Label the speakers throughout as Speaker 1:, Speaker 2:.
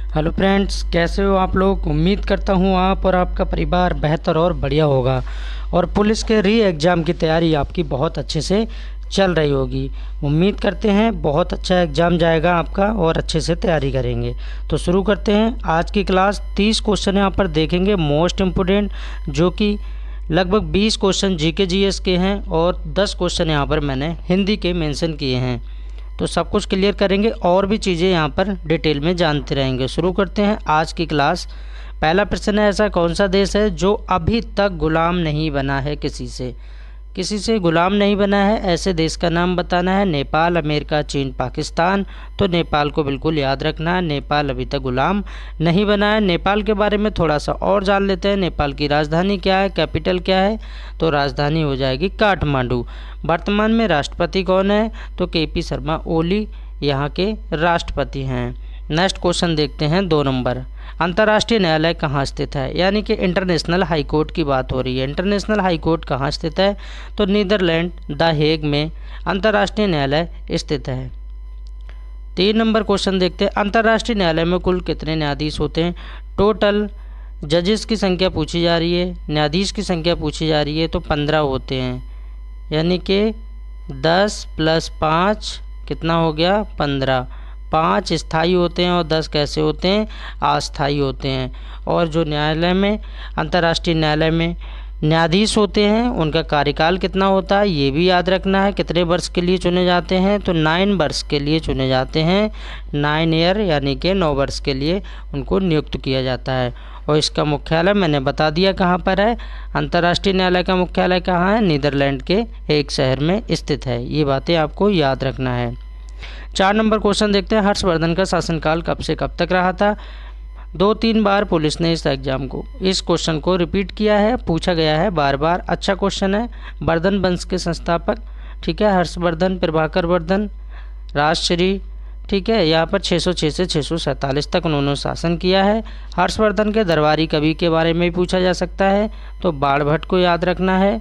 Speaker 1: Hello friends, कैसे हो आप लोग। उम्मीद करता हूँ आप और आपका परिवार बेहतर और बढ़िया होगा और पुलिस के री एग्ज़ाम की तैयारी आपकी बहुत अच्छे से चल रही होगी। उम्मीद करते हैं बहुत अच्छा एग्ज़ाम जाएगा आपका और अच्छे से तैयारी करेंगे। तो शुरू करते हैं आज की क्लास। 30 क्वेश्चन यहाँ पर देखेंगे मोस्ट इम्पोर्टेंट, जो कि लगभग 20 क्वेश्चन जीके जीएस के हैं और 10 क्वेश्चन यहाँ पर मैंने हिंदी के मेंशन किए हैं। तो सब कुछ क्लियर करेंगे और भी चीज़ें यहाँ पर डिटेल में जानते रहेंगे। शुरू करते हैं आज की क्लास। पहला प्रश्न है, ऐसा कौन सा देश है जो अभी तक गुलाम नहीं बना है किसी से गुलाम नहीं बना है। ऐसे देश का नाम बताना है। नेपाल, अमेरिका, चीन, पाकिस्तान। तो नेपाल को बिल्कुल याद रखना है, नेपाल अभी तक गुलाम नहीं बना है। नेपाल के बारे में थोड़ा सा और जान लेते हैं। नेपाल की राजधानी क्या है, कैपिटल क्या है। तो राजधानी हो जाएगी काठमांडू। वर्तमान में राष्ट्रपति कौन है, तो केपी शर्मा ओली यहाँ के राष्ट्रपति हैं। नेक्स्ट क्वेश्चन देखते हैं 2 नंबर। अंतर्राष्ट्रीय न्यायालय कहाँ स्थित है, यानी कि इंटरनेशनल हाई कोर्ट की बात हो रही है। इंटरनेशनल हाई कोर्ट कहाँ स्थित है, तो नीदरलैंड द हेग में अंतर्राष्ट्रीय न्यायालय स्थित है। 3 नंबर क्वेश्चन देखते हैं। अंतर्राष्ट्रीय न्यायालय में कुल कितने न्यायाधीश होते हैं। टोटल जजेस की संख्या पूछी जा रही है, न्यायाधीश की संख्या पूछी जा रही है, तो 15 होते हैं, यानी कि 10 + 5 कितना हो गया, 15। 5 स्थायी होते हैं और 10 कैसे होते हैं, अस्थायी होते हैं। और जो न्यायालय में, अंतर्राष्ट्रीय न्यायालय में न्यायाधीश होते हैं, उनका कार्यकाल कितना होता है ये भी याद रखना है। कितने वर्ष के लिए चुने जाते हैं, तो 9 वर्ष के लिए चुने जाते हैं। 9 ईयर यानी कि 9 वर्ष के लिए उनको नियुक्त किया जाता है। और इसका मुख्यालय मैंने बता दिया कहाँ पर है। अंतर्राष्ट्रीय न्यायालय का मुख्यालय कहाँ है, नीदरलैंड के एक शहर में स्थित है। ये बातें आपको याद रखना है। 4 नंबर क्वेश्चन देखते हैं। हर्षवर्धन का शासनकाल कब से कब तक रहा था। 2-3 बार पुलिस ने इस क्वेश्चन को रिपीट किया है, पूछा गया है बार बार। अच्छा क्वेश्चन है। वर्धन वंश के संस्थापक, ठीक है, हर्षवर्धन, प्रभाकर वर्धन, राजश्री, ठीक है। यहाँ पर 606 से 647 तक उन्होंने शासन किया है। हर्षवर्धन के दरबारी कवि के बारे में भी पूछा जा सकता है, तो बाणभट्ट को याद रखना है।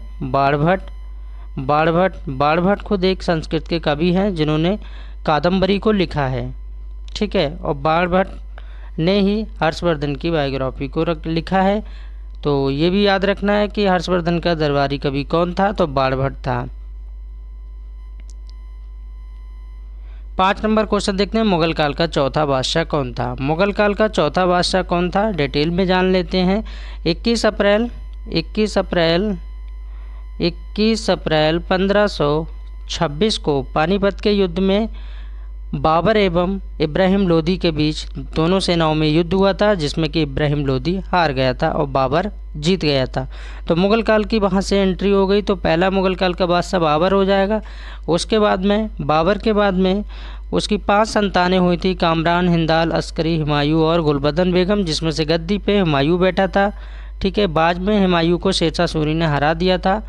Speaker 1: बाणभट्ट खुद एक संस्कृत के कवि हैं जिन्होंने कादम्बरी को लिखा है, ठीक है। और बाणभट्ट ने ही हर्षवर्धन की बायोग्राफी को लिखा है। तो ये भी याद रखना है कि हर्षवर्धन का दरबारी कवि कौन था, तो बाणभट्ट था। 5 नंबर क्वेश्चन देखते हैं। मुगल काल का चौथा बादशाह कौन था। मुगल काल का चौथा बादशाह कौन था, डिटेल में जान लेते हैं। 21 अप्रैल 1526 को पानीपत के युद्ध में बाबर एवं इब्राहिम लोदी के बीच दोनों सेनाओं में युद्ध हुआ था, जिसमें कि इब्राहिम लोदी हार गया था और बाबर जीत गया था। तो मुगल काल की वहाँ से एंट्री हो गई। तो पहला मुगल काल का बादशाह बाबर हो जाएगा। उसके बाद में बाबर के बाद में उसकी 5 संतानें हुई थी, कामरान, हिंदाल, अस्करी, हुमायूं और गुलबदन बेगम, जिसमें से गद्दी पे हुमायूं बैठा था, ठीक है। बाद में हुमायूं को शेरशाह सूरी ने हरा दिया था,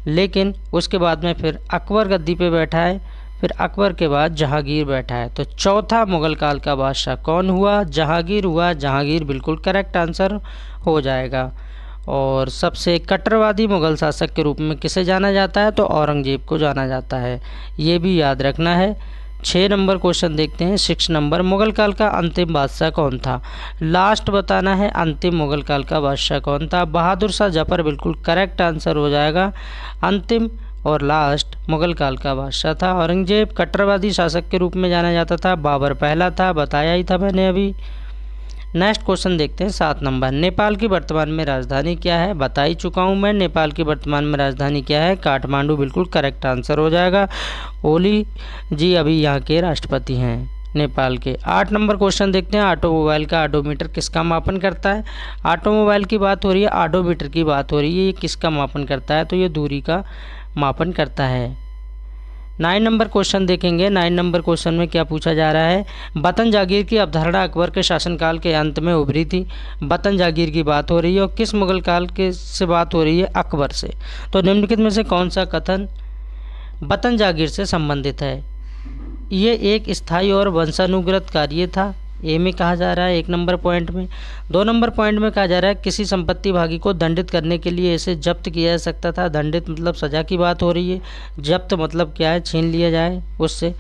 Speaker 1: लेकिन उसके बाद में फिर अकबर गद्दी पे बैठा है। फिर अकबर के बाद जहांगीर बैठा है। तो चौथा मुगल काल का बादशाह कौन हुआ, जहांगीर हुआ। जहांगीर बिल्कुल करेक्ट आंसर हो जाएगा। और सबसे कट्टरवादी मुगल शासक के रूप में किसे जाना जाता है, तो औरंगजेब को जाना जाता है। ये भी याद रखना है। 6 नंबर क्वेश्चन देखते हैं। 6 नंबर, मुगल काल का अंतिम बादशाह कौन था। लास्ट बताना है अंतिम मुगल काल का बादशाह कौन था। बहादुर शाह जफर बिल्कुल करेक्ट आंसर हो जाएगा। अंतिम और लास्ट मुगल काल का बादशाह था औरंगजेब। कट्टरवादी शासक के रूप में जाना जाता था। बाबर पहला था, बताया ही था मैंने अभी। नेक्स्ट क्वेश्चन देखते हैं। 7 नंबर, नेपाल की वर्तमान में राजधानी क्या है। बता ही चुका हूँ मैं, नेपाल की वर्तमान में राजधानी क्या है, काठमांडू बिल्कुल करेक्ट आंसर हो जाएगा। ओली जी अभी यहाँ के राष्ट्रपति हैं नेपाल के। 8 नंबर क्वेश्चन देखते हैं। ऑटोमोबाइल का ऑडोमीटर किसका मापन करता है। ऑटोमोबाइल की बात हो रही है, ऑडोमीटर की बात हो रही है। ये किसका मापन करता है, तो ये दूरी का मापन करता है। 9 नंबर क्वेश्चन देखेंगे। 9 नंबर क्वेश्चन में क्या पूछा जा रहा है। वतन जागीर की अवधारणा अकबर के शासनकाल के अंत में उभरी थी। वतन जागीर की बात हो रही है और किस मुगल काल के से बात हो रही है, अकबर से। तो निम्नलिखित में से कौन सा कथन वतन जागीर से संबंधित है। ये एक स्थायी और वंशानुगत कार्य था। ए में कहा जा रहा है 1 नंबर पॉइंट में। 2 नंबर पॉइंट में कहा जा रहा है किसी संपत्ति भागी को दंडित करने के लिए इसे जब्त किया जा सकता था। दंडित मतलब सज़ा की बात हो रही है, जब्त मतलब क्या है, छीन लिया जाए उससे।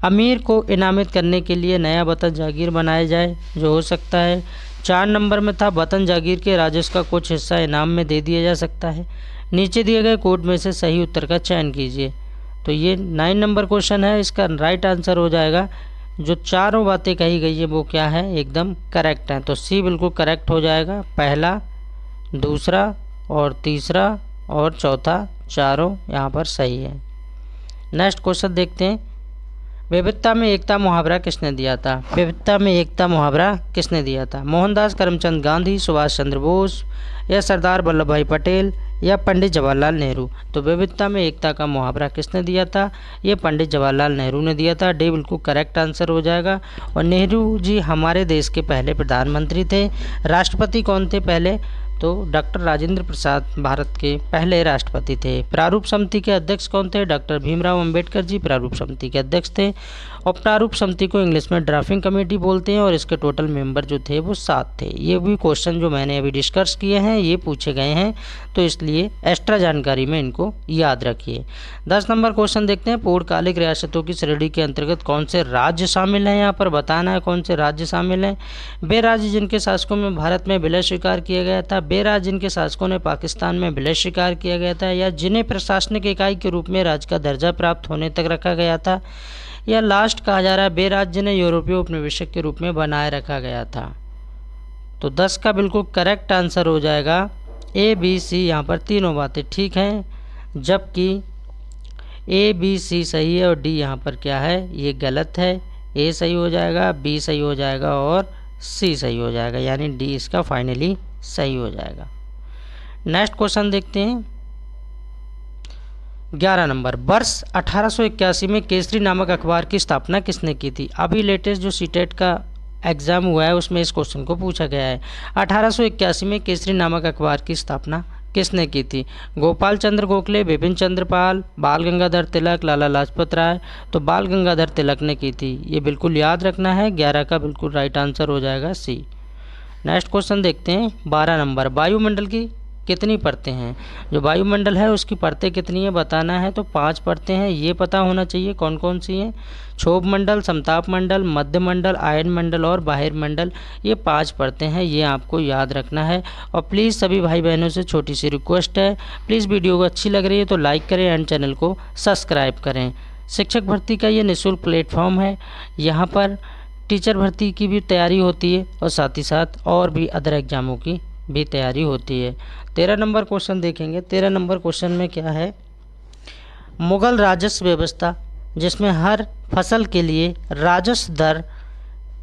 Speaker 1: अमीर को इनामित करने के लिए नया वतन जागीर बनाया जाए, जो हो सकता है। 4 नंबर में था वतन जागीर के राजस्व का कुछ हिस्सा इनाम में दे दिया जा सकता है। नीचे दिए गए कोड में से सही उत्तर का चयन कीजिए। तो ये 9 नंबर क्वेश्चन है, इसका राइट आंसर हो जाएगा जो चारों बातें कही गई है वो क्या है, एकदम करेक्ट है। तो सी बिल्कुल करेक्ट हो जाएगा। पहला, दूसरा और तीसरा और चौथा चारों यहाँ पर सही है। नेक्स्ट क्वेश्चन देखते हैं। विविधता में एकता मुहावरा किसने दिया था? विविधता में एकता मुहावरा किसने दिया था? मोहनदास करमचंद गांधी, सुभाष चंद्र बोस या सरदार वल्लभ भाई पटेल या पंडित जवाहरलाल नेहरू? तो विविधता में एकता का मुहावरा किसने दिया था? ये पंडित जवाहरलाल नेहरू ने दिया था। डी बिल्कुल करेक्ट आंसर हो जाएगा। और नेहरू जी हमारे देश के पहले प्रधानमंत्री थे। राष्ट्रपति कौन थे पहले? तो डॉक्टर राजेंद्र प्रसाद भारत के पहले राष्ट्रपति थे। प्रारूप समिति के अध्यक्ष कौन थे? डॉक्टर भीमराव अंबेडकर जी प्रारूप समिति के अध्यक्ष थे। और प्रारूप समिति को इंग्लिश में ड्राफ्टिंग कमेटी बोलते हैं और इसके टोटल मेंबर जो थे वो 7 थे। ये भी क्वेश्चन जो मैंने अभी डिस्कस किए हैं ये पूछे गए हैं, तो इसलिए एक्स्ट्रा जानकारी में इनको याद रखिए। 10 नंबर क्वेश्चन देखते हैं। पूर्णकालिक रियासतों की श्रेणी के अंतर्गत कौन से राज्य शामिल हैं? यहाँ पर बताना है कौन से राज्य शामिल हैं। वे राज्य जिनके शासकों में भारत में विलय स्वीकार किया गया था, वे राज्य जिनके शासकों ने पाकिस्तान में विलय स्वीकार किया गया था, या जिन्हें प्रशासनिक इकाई के रूप में राज्य का दर्जा प्राप्त होने तक रखा गया था, या लास्ट कहा जा रहा है वे राज्य जिन्हें यूरोपीय उपनिवेशक के रूप में बनाए रखा गया था। तो 10 का बिल्कुल करेक्ट आंसर हो जाएगा ए बी सी। यहाँ पर तीनों बातें ठीक हैं, जबकि ए बी सी सही है और डी यहाँ पर क्या है, ये गलत है। ए सही हो जाएगा, बी सही हो जाएगा और सी सही हो जाएगा, यानी डी इसका फाइनली सही हो जाएगा। नेक्स्ट क्वेश्चन देखते हैं। 11 नंबर। वर्ष 1881 में केसरी नामक अखबार की स्थापना किसने की थी? अभी लेटेस्ट जो सीटेट का एग्ज़ाम हुआ है उसमें इस क्वेश्चन को पूछा गया है। 1881 में केसरी नामक अखबार की स्थापना किसने की थी? गोपाल चंद्र गोखले, बिपिन चंद्र पाल, बाल गंगाधर तिलक, लाला लाजपत राय? तो बाल गंगाधर तिलक ने की थी, ये बिल्कुल याद रखना है। 11 का बिल्कुल राइट आंसर हो जाएगा सी। नेक्स्ट क्वेश्चन देखते हैं। 12 नंबर। वायुमंडल की कितनी परतें हैं? जो वायुमंडल है उसकी परतें कितनी है बताना है। तो 5 परतें हैं, ये पता होना चाहिए कौन कौन सी हैं। क्षोभ मंडल, समताप मंडल, मध्य मंडल, आयन मंडल और बहिर्मंडल, ये 5 परतें हैं, ये आपको याद रखना है। और प्लीज़ सभी भाई बहनों से छोटी सी रिक्वेस्ट है, प्लीज़ वीडियो को अच्छी लग रही है तो लाइक करें एंड चैनल को सब्सक्राइब करें। शिक्षक भर्ती का ये निःशुल्क प्लेटफॉर्म है, यहाँ पर टीचर भर्ती की भी तैयारी होती है और साथ ही साथ और भी अदर एग्जामों की भी तैयारी होती है। 13 नंबर क्वेश्चन देखेंगे। 13 नंबर क्वेश्चन में क्या है? मुगल राजस्व व्यवस्था जिसमें हर फसल के लिए राजस्व दर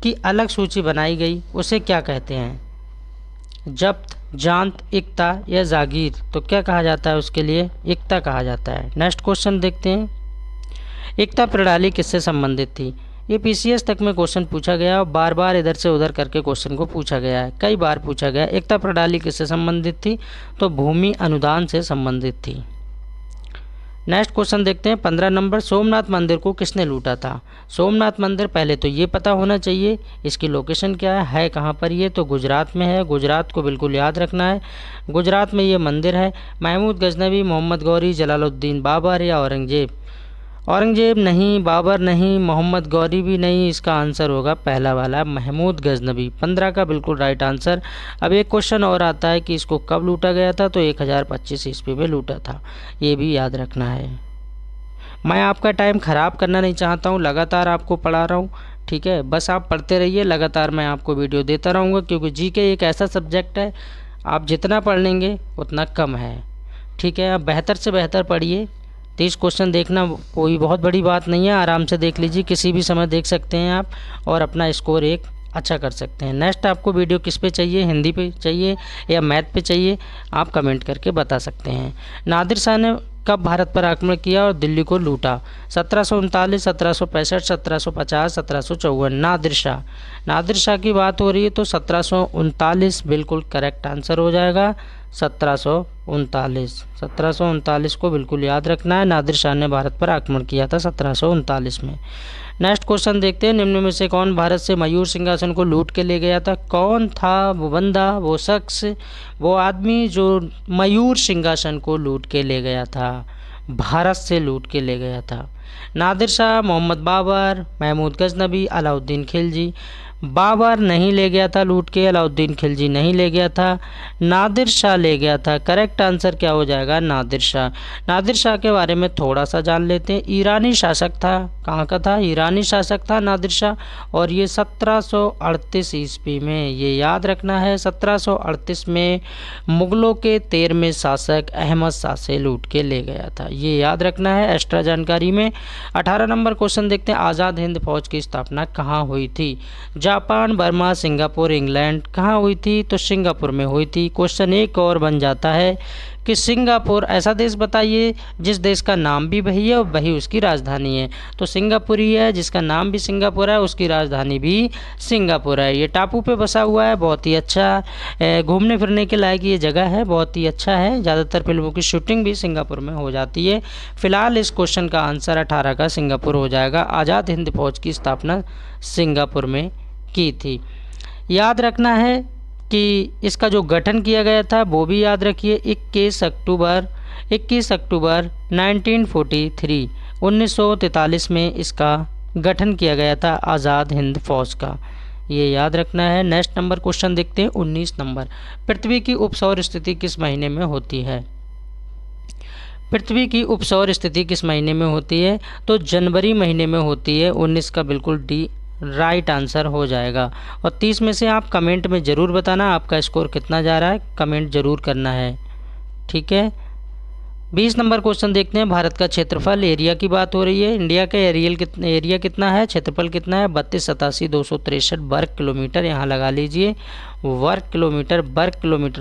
Speaker 1: की अलग सूची बनाई गई, उसे क्या कहते हैं? जब्त, जांत, इक्ता या जागीर? तो क्या कहा जाता है उसके लिए? इक्ता कहा जाता है। नेक्स्ट क्वेश्चन देखते हैं। इक्ता प्रणाली किससे संबंधित थी? ये पीसीएस तक में क्वेश्चन पूछा गया और बार बार इधर से उधर करके क्वेश्चन को पूछा गया है, कई बार पूछा गया। एकता प्रणाली किससे संबंधित थी? तो भूमि अनुदान से संबंधित थी। नेक्स्ट क्वेश्चन देखते हैं। 15 नंबर। सोमनाथ मंदिर को किसने लूटा था? सोमनाथ मंदिर पहले तो ये पता होना चाहिए इसकी लोकेशन क्या है कहाँ पर ये? तो गुजरात में है, गुजरात को बिल्कुल याद रखना है। गुजरात में ये मंदिर है। महमूद गजनवी, मोहम्मद गौरी, जलालुद्दीन बाबर या औरंगजेब? औरंगजेब नहीं, बाबर नहीं, मोहम्मद गौरी भी नहीं, इसका आंसर होगा पहला वाला महमूद गजनवी। 15 का बिल्कुल राइट आंसर। अब एक क्वेश्चन और आता है कि इसको कब लूटा गया था? तो 1025 ईस्वी में लूटा था, ये भी याद रखना है। मैं आपका टाइम ख़राब करना नहीं चाहता हूँ, लगातार आपको पढ़ा रहा हूँ, ठीक है? बस आप पढ़ते रहिए, लगातार मैं आपको वीडियो देता रहूँगा, क्योंकि जीके एक ऐसा सब्जेक्ट है आप जितना पढ़ लेंगे उतना कम है, ठीक है? आप बेहतर से बेहतर पढ़िए। 30 क्वेश्चन देखना कोई बहुत बड़ी बात नहीं है, आराम से देख लीजिए, किसी भी समय देख सकते हैं आप और अपना स्कोर एक अच्छा कर सकते हैं। नेक्स्ट आपको वीडियो किस पे चाहिए? हिंदी पे चाहिए या मैथ पे चाहिए? आप कमेंट करके बता सकते हैं। नादिर शाह ने कब भारत पर आक्रमण किया और दिल्ली को लूटा? 1739, 1765, 1750, 1754? नादिर शाह की बात हो रही है तो 1739 बिल्कुल करेक्ट आंसर हो जाएगा। 1739 को बिल्कुल याद रखना है। नादिर शाह ने भारत पर आक्रमण किया था 1739 में। नेक्स्ट क्वेश्चन देखते हैं, निम्न में से कौन भारत से मयूर सिंहासन को लूट के ले गया था? कौन था वो बंदा, वो शख्स, वो आदमी जो मयूर सिंहासन को लूट के ले गया था, भारत से लूट के ले गया था? नादिर शाह, मोहम्मद बाबर, महमूद गजनबी, अलाउद्दीन खिलजी। बाबर नहीं ले गया था लूट के, अलाउद्दीन खिलजी नहीं ले गया था, नादिर शाह ले गया था। करेक्ट आंसर क्या हो जाएगा? नादिर शाह। नादिर शाह के बारे में थोड़ा सा जान लेते हैं। ईरानी शासक था। कहाँ का था? ईरानी शासक था नादिर शाह, और ये 1738 ईस्वी में, ये याद रखना है, 1738 में मुग़लों के 13वें शासक अहमद शाह से लूट के ले गया था। ये याद रखना है एक्स्ट्रा जानकारी में। 18 नंबर क्वेश्चन देखते हैं, आज़ाद हिंद फौज की स्थापना कहाँ हुई थी? Japan, Burma, Singapore, England. कहाँ हुई थी? तो सिंगापुर में हुई थी। क्वेश्चन एक और बन जाता है कि सिंगापुर ऐसा देश बताइए जिस देश का नाम भी वही है और वही उसकी राजधानी है। तो सिंगापुर ही है, जिसका नाम भी सिंगापुर है, उसकी राजधानी भी सिंगापुर है। ये टापू पे बसा हुआ है, बहुत ही अच्छा घूमने फिरने के लायक ये जगह है, बहुत ही अच्छा है। ज़्यादातर फिल्मों की शूटिंग भी सिंगापुर में हो जाती है। फिलहाल इस क्वेश्चन का आंसर 18 का सिंगापुर हो जाएगा। आज़ाद हिंद फौज की स्थापना सिंगापुर में की थी। याद रखना है कि इसका जो गठन किया गया था वो भी याद रखिए, 21 अक्टूबर 1943 1943 में इसका गठन किया गया था आज़ाद हिंद फौज का। ये याद रखना है। नेक्स्ट नंबर क्वेश्चन देखते हैं, 19 नंबर। पृथ्वी की उपसौर स्थिति किस महीने में होती है? पृथ्वी की उपसौर स्थिति किस महीने में होती है? तो जनवरी महीने में होती है। 19 का बिल्कुल डी राइट आंसर हो जाएगा। और 30 में से आप कमेंट में ज़रूर बताना आपका स्कोर कितना जा रहा है, कमेंट ज़रूर करना है, ठीक है। 20 नंबर क्वेश्चन देखते हैं, भारत का क्षेत्रफल, एरिया की बात हो रही है। इंडिया का एरिया कितना है, क्षेत्रफल कितना है? 32,87,263 वर्ग किलोमीटर। यहाँ लगा लीजिए वर्ग किलोमीटर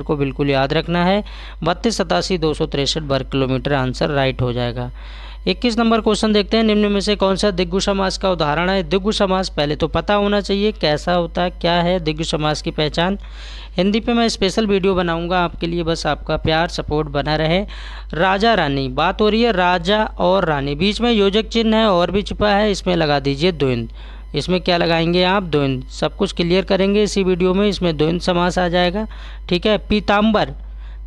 Speaker 1: को बिल्कुल याद रखना है। 32,87,263 वर्ग किलोमीटर आंसर राइट हो जाएगा। 21 नंबर क्वेश्चन देखते हैं, निम्न में से कौन सा द्विगु समास का उदाहरण है? द्विगु समास पहले तो पता होना चाहिए कैसा होता है, क्या है द्विगु समास की पहचान। हिंदी पे मैं स्पेशल वीडियो बनाऊंगा आपके लिए, बस आपका प्यार सपोर्ट बना रहे। राजा रानी, बात हो रही है राजा और रानी, बीच में योजक चिन्ह है और भी छुपा है, इसमें लगा दीजिए द्वंद। इसमें क्या लगाएंगे आप? द्वंद। सब कुछ क्लियर करेंगे इसी वीडियो में, इसमें द्वंद समास आ जाएगा, ठीक है। पीताम्बर,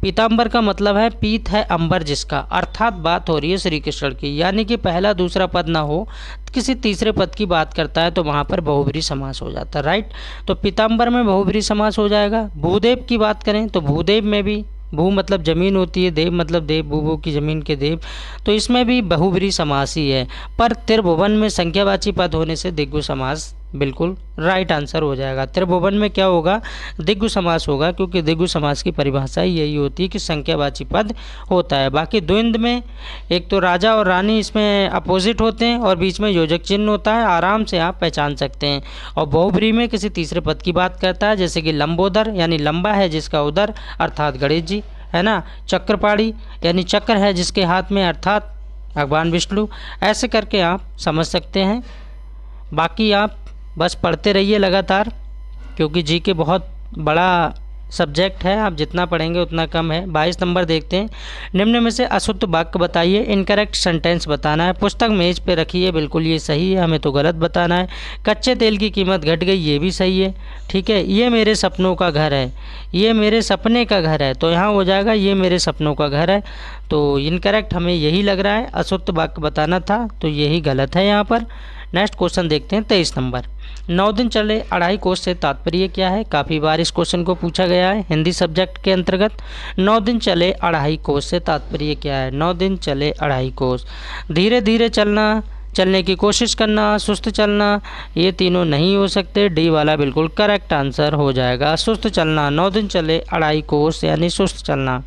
Speaker 1: पीताम्बर का मतलब है पीत है अंबर जिसका, अर्थात बात हो रही है श्री कृष्ण की, यानी कि पहला दूसरा पद ना हो, किसी तीसरे पद की बात करता है तो वहाँ पर बहुब्रीहि समास हो जाता है, राइट। तो पीताम्बर में बहुब्रीहि समास हो जाएगा। भूदेव की बात करें तो भूदेव में भी, भू मतलब ज़मीन होती है, देव मतलब देव, भू की ज़मीन के देव, तो इसमें भी बहुब्रीहि समास ही है। पर त्रिभुवन में संख्यावाची पद होने से द्विगु समास बिल्कुल राइट आंसर हो जाएगा। त्रिभुवन में क्या होगा? द्विगु समास होगा, क्योंकि द्विगु समास की परिभाषा यही होती है कि संख्यावाची पद होता है। बाकी द्वंद में एक तो राजा और रानी इसमें अपोजिट होते हैं और बीच में योजक चिन्ह होता है, आराम से आप पहचान सकते हैं। और बहुब्रीहि में किसी तीसरे पद की बात करता है, जैसे कि लंबोदर यानी लंबा है जिसका उदर, अर्थात गणेश जी, है ना। चक्रपाणी यानी चक्र है जिसके हाथ में, अर्थात भगवान विष्णु। ऐसे करके आप समझ सकते हैं। बाकी आप बस पढ़ते रहिए लगातार, क्योंकि जी के बहुत बड़ा सब्जेक्ट है, आप जितना पढ़ेंगे उतना कम है। 22 नंबर देखते हैं, निम्न में से अशुद्ध वाक्य बताइए, इनकरेक्ट सेंटेंस बताना है। पुस्तक मेज पे रखी है, बिल्कुल ये सही है, हमें तो गलत बताना है। कच्चे तेल की कीमत घट गई, ये भी सही है, ठीक है। ये मेरे सपनों का घर है, ये मेरे सपने का घर है, तो यहाँ हो जाएगा ये मेरे सपनों का घर है। तो इनकरेक्ट हमें यही लग रहा है, अशुद्ध वाक्य बताना था, तो यही गलत है यहाँ पर। नेक्स्ट क्वेश्चन देखते हैं, 23 नंबर। 9 दिन चले अढ़ाई कोस से तात्पर्य क्या है? काफ़ी बार इस क्वेश्चन को पूछा गया है हिंदी सब्जेक्ट के अंतर्गत। 9 दिन चले अढ़ाई कोस से तात्पर्य क्या है? 9 दिन चले अढ़ाई कोस, धीरे धीरे चलना, चलने की कोशिश करना, सुस्त चलना, ये तीनों नहीं हो सकते। डी वाला बिल्कुल करेक्ट आंसर हो जाएगा, सुस्त चलना। 9 दिन चले अढ़ाई कोस यानी सुस्त चलना।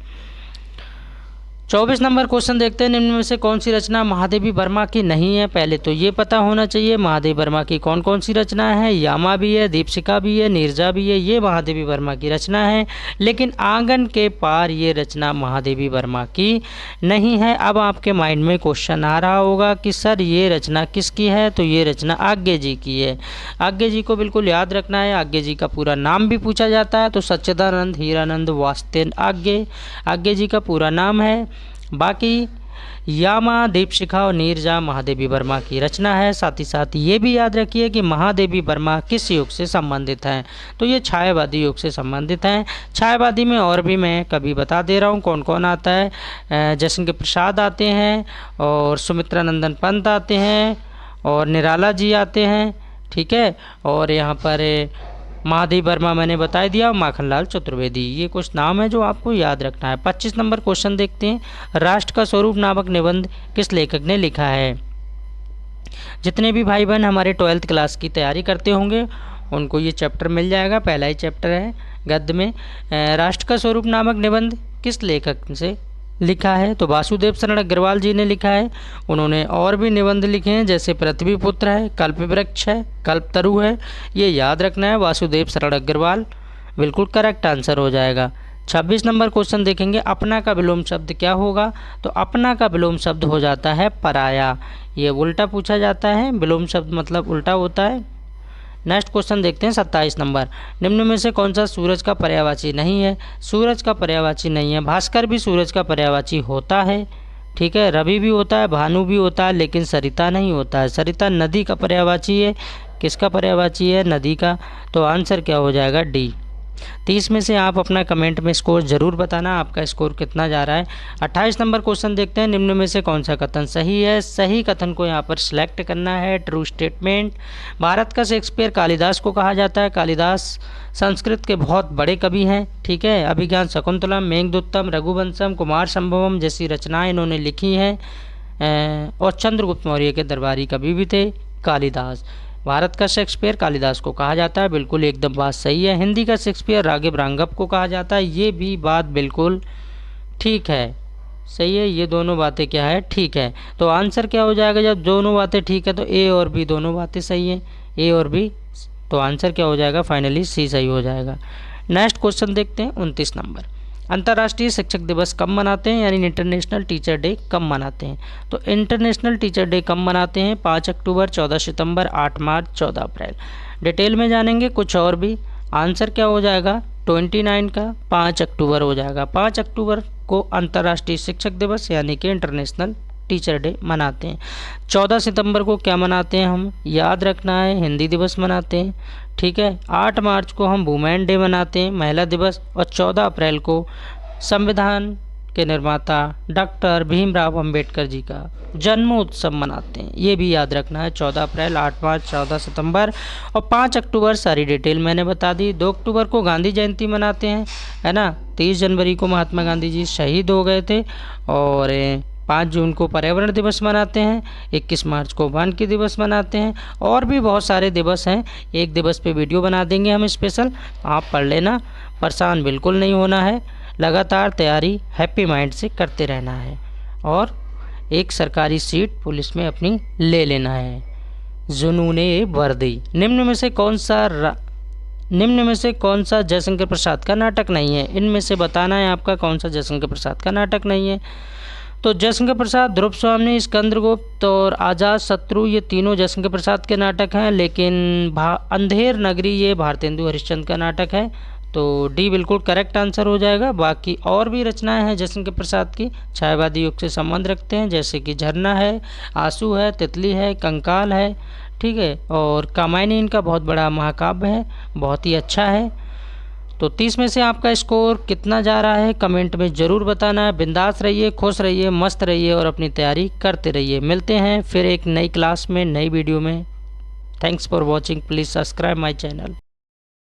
Speaker 1: 24 नंबर क्वेश्चन देखते हैं, निम्न में से कौन सी रचना महादेवी वर्मा की नहीं है? पहले तो ये पता होना चाहिए महादेवी वर्मा की कौन कौन सी रचना है। यामा भी है, दीपशिखा भी है, नीरजा भी है, ये महादेवी वर्मा की रचना है। लेकिन आंगन के पार ये रचना महादेवी वर्मा की नहीं है। अब आपके माइंड में क्वेश्चन आ रहा होगा कि सर ये रचना किसकी है? तो ये रचना आज्ञे जी की है। आज्ञे जी को बिल्कुल याद रखना है। आज्ञे जी का पूरा नाम भी पूछा जाता है, तो सच्चिदानंद हीरानंद वात्स्ययन आज्ञे जी का पूरा नाम है। बाकी यामा दीपशिखा और नीरजा महादेवी वर्मा की रचना है। साथ ही साथ ये भी याद रखिए कि महादेवी वर्मा किस युग से संबंधित हैं, तो ये छायावादी युग से संबंधित हैं। छायावादी में और भी मैं कभी बता दे रहा हूँ कौन कौन आता है। जयशंकर प्रसाद आते हैं और सुमित्रा नंदन पंत आते हैं और निराला जी आते हैं, ठीक है। और यहाँ पर महादेवी वर्मा मैंने बता दिया, माखनलाल चतुर्वेदी, ये कुछ नाम है जो आपको याद रखना है। 25 नंबर क्वेश्चन देखते हैं। राष्ट्र का स्वरूप नामक निबंध किस लेखक ने लिखा है? जितने भी भाई बहन हमारे 12th क्लास की तैयारी करते होंगे उनको ये चैप्टर मिल जाएगा, पहला ही चैप्टर है गद्य में। राष्ट्र का स्वरूप नामक निबंध किस लेखक से लिखा है? तो वासुदेव शरण अग्रवाल जी ने लिखा है। उन्होंने और भी निबंध लिखे हैं, जैसे पृथ्वीपुत्र है, कल्पवृक्ष है, कल्पतरु है, ये याद रखना है, वासुदेव शरण अग्रवाल बिल्कुल करेक्ट आंसर हो जाएगा। 26 नंबर क्वेश्चन देखेंगे। अपना का विलोम शब्द क्या होगा? तो अपना का विलोम शब्द हो जाता है पराया। ये उल्टा पूछा जाता है, विलोम शब्द मतलब उल्टा होता है। नेक्स्ट क्वेश्चन देखते हैं 27 नंबर। निम्न में से कौन सा सूरज का पर्यायवाची नहीं है? सूरज का पर्यायवाची नहीं है। भास्कर भी सूरज का पर्यायवाची होता है, ठीक है। रवि भी होता है, भानु भी होता है, लेकिन सरिता नहीं होता है। सरिता नदी का पर्यायवाची है। किसका पर्यायवाची है? नदी का। तो आंसर क्या हो जाएगा? डी। 30 में से आप अपना कमेंट में स्कोर ज़रूर बताना, आपका स्कोर कितना जा रहा है। 28 नंबर क्वेश्चन देखते हैं। निम्न में से कौन सा कथन सही है? सही कथन को यहाँ पर सिलेक्ट करना है। True statement. भारत का शेक्सपियर कालिदास को कहा जाता है। कालिदास संस्कृत के बहुत बड़े कवि हैं, ठीक है। अभिज्ञान शकुंतलम, मेघदूतम, रघुवंशम, कुमार संभवम जैसी रचनाएं इन्होंने लिखी हैं। और चंद्रगुप्त मौर्य के दरबारी कवि भी थे कालिदास। भारत का शेक्सपियर कालिदास को कहा जाता है, बिल्कुल एकदम बात सही है। हिंदी का शेक्सपियर राघव रांगप को कहा जाता है, ये भी बात बिल्कुल ठीक है, सही है। ये दोनों बातें क्या है? ठीक है। तो आंसर क्या हो जाएगा? जब दोनों बातें ठीक है तो ए और बी दोनों बातें सही हैं, ए और बी। तो आंसर क्या हो जाएगा? फाइनली सी सही हो जाएगा। नेक्स्ट क्वेश्चन देखते हैं 29 नंबर। अंतर्राष्ट्रीय शिक्षक दिवस कब मनाते हैं, यानी इंटरनेशनल टीचर डे कब मनाते हैं? तो इंटरनेशनल टीचर डे कब मनाते हैं? 5 अक्टूबर, 14 सितंबर, 8 मार्च, 14 अप्रैल। डिटेल में जानेंगे कुछ और भी। आंसर क्या हो जाएगा? 29 का 5 अक्टूबर हो जाएगा। 5 अक्टूबर को अंतर्राष्ट्रीय शिक्षक दिवस यानी कि इंटरनेशनल टीचर डे मनाते हैं। 14 सितंबर को क्या मनाते हैं हम? याद रखना है, हिंदी दिवस मनाते हैं, ठीक है। 8 मार्च को हम वुमेन डे मनाते हैं, महिला दिवस। और 14 अप्रैल को संविधान के निर्माता डॉक्टर भीमराव अंबेडकर जी का जन्मोत्सव मनाते हैं, ये भी याद रखना है। 14 अप्रैल, 8 मार्च, 14 सितंबर और 5 अक्टूबर सारी डिटेल मैंने बता दी। 2 अक्टूबर को गांधी जयंती मनाते हैं, है ना। 30 जनवरी को महात्मा गांधी जी शहीद हो गए थे। और 5 जून को पर्यावरण दिवस मनाते हैं। 21 मार्च को वानिकी दिवस मनाते हैं। और भी बहुत सारे दिवस हैं, एक दिवस पे वीडियो बना देंगे हम स्पेशल, आप पढ़ लेना, परेशान बिल्कुल नहीं होना है। लगातार तैयारी हैप्पी माइंड से करते रहना है और एक सरकारी सीट पुलिस में अपनी ले लेना है। जुनूने वर्दी। निम्न में से कौन सा जयशंकर प्रसाद का नाटक नहीं है? इनमें से बताना है आपका कौन सा जयशंकर प्रसाद का नाटक नहीं है। तो जयशंकर प्रसाद, ध्रुव स्वामी, स्कंदगुप्त और आज़ाद शत्रु, ये तीनों जयशंकर प्रसाद के नाटक हैं। लेकिन अंधेर नगरी ये भारतेंदु हरिश्चंद्र का नाटक है। तो डी बिल्कुल करेक्ट आंसर हो जाएगा। बाकी और भी रचनाएं हैं जयशंकर प्रसाद की, छायावादी युग से संबंध रखते हैं, जैसे कि झरना है, आंसू है, तितली है, कंकाल है, ठीक है। और कामायनी इनका बहुत बड़ा महाकाव्य है, बहुत ही अच्छा है। तो 30 में से आपका स्कोर कितना जा रहा है कमेंट में ज़रूर बताना है। बिंदास रहिए, खुश रहिए, मस्त रहिए और अपनी तैयारी करते रहिए। मिलते हैं फिर एक नई क्लास में, नई वीडियो में। Thanks for watching. Please subscribe my channel.